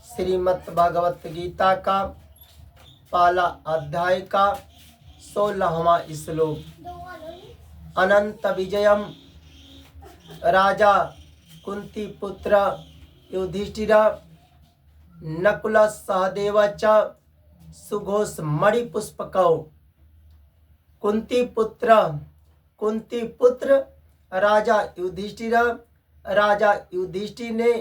श्रीमद् भागवत गीता का पहला अध्याय का 16वां श्लोक। अनंत विजयम राजा कुंती पुत्र युधिष्ठिर नकुल सहदेव च सुघोष मणिपुष्पकौ। कुंती पुत्र राजा युधिष्ठिर ने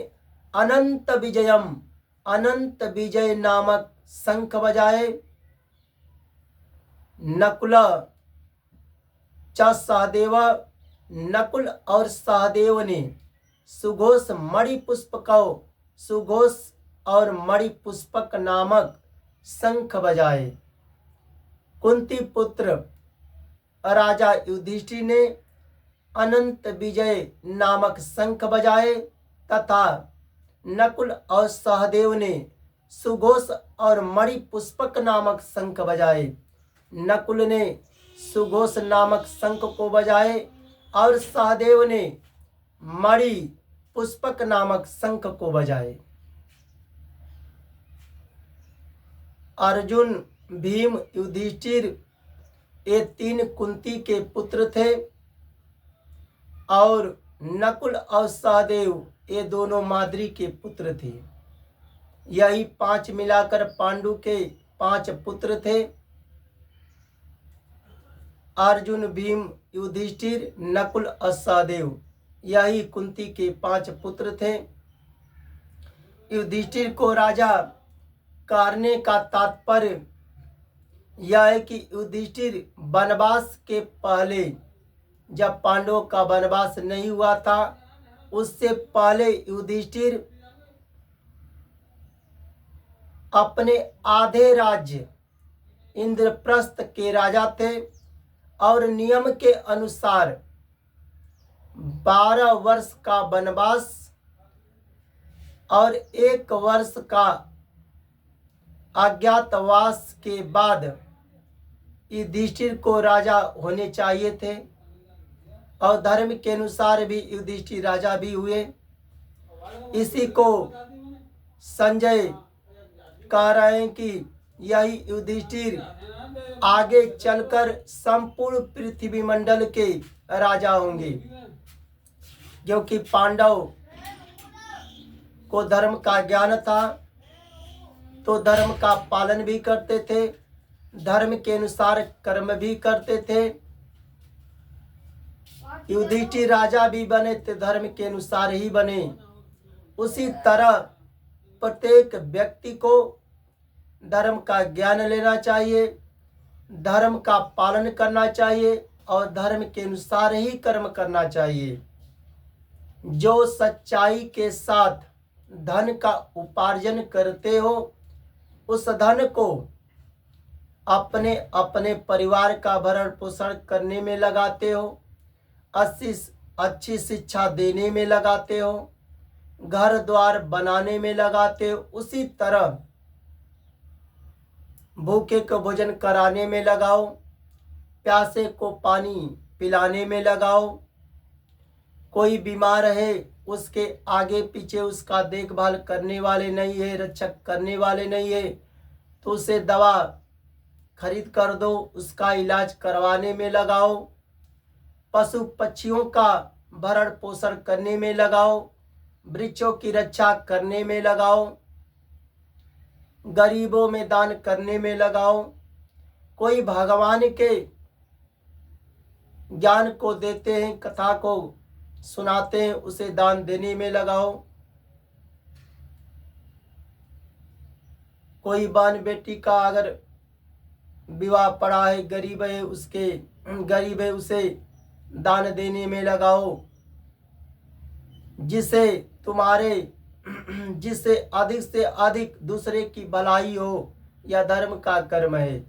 अनंत विजय नामक शंख बजाए। नकुल और सहदेव ने सुघोष और मणिपुष्पक नामक शंख बजाए। कुंती पुत्र राजा युधिष्ठिर ने अनंत विजय नामक शंख बजाए तथा नकुल और सहदेव ने सुघोष और मणिपुष्पक नामक शंख बजाए। नकुल ने सुघोष नामक शंख को बजाए और सहदेव ने मणिपुष्पक नामक शंख को बजाए। अर्जुन, भीम, युधिष्ठिर ये तीन कुंती के पुत्र थे और नकुल और सहदेव ये दोनों माद्री के पुत्र थे। यही पांच मिलाकर पांडु के 5 पुत्र थे। अर्जुन, भीम, युधिष्ठिर, नकुल और सहदेव यही कुंती के 5 पुत्र थे। युधिष्ठिर को राजा करने का तात्पर्य यह है कि युधिष्ठिर वनवास के पहले, जब पांडवों का वनवास नहीं हुआ था, उससे पहले युधिष्ठिर अपने आधे राज्य इंद्रप्रस्थ के राजा थे और नियम के अनुसार 12 वर्ष का वनवास और 1 वर्ष का अज्ञातवास के बाद युधिष्ठिर को राजा होने चाहिए थे और धर्म के अनुसार भी युधिष्ठिर राजा भी हुए। इसी को संजय कह रहे हैं कि यही युधिष्ठिर आगे चलकर संपूर्ण पृथ्वी मंडल के राजा होंगे, क्योंकि पांडव को धर्म का ज्ञान था तो धर्म का पालन भी करते थे, धर्म के अनुसार कर्म भी करते थे। युधिष्ठिर राजा भी बने तो धर्म के अनुसार ही बने। उसी तरह प्रत्येक व्यक्ति को धर्म का ज्ञान लेना चाहिए, धर्म का पालन करना चाहिए और धर्म के अनुसार ही कर्म करना चाहिए। जो सच्चाई के साथ धन का उपार्जन करते हो, उस धन को अपने अपने परिवार का भरण पोषण करने में लगाते हो, अच्छी शिक्षा देने में लगाते हो, घर द्वार बनाने में लगाते हो। उसी तरह भूखे को भोजन कराने में लगाओ, प्यासे को पानी पिलाने में लगाओ। कोई बीमार है, उसके आगे पीछे उसका देखभाल करने वाले नहीं है, रक्षक करने वाले नहीं है, तो उसे दवा खरीद कर दो, उसका इलाज करवाने में लगाओ। पशु पक्षियों का भरण पोषण करने में लगाओ, वृक्षों की रक्षा करने में लगाओ, गरीबों में दान करने में लगाओ। कोई भगवान के ज्ञान को देते हैं, कथा को सुनाते हैं, उसे दान देने में लगाओ। कोई बहन बेटी का अगर विवाह पड़ा है, गरीब है, उसे दान देने में लगाओ। जिससे अधिक से अधिक दूसरे की भलाई हो, यह धर्म का कर्म है।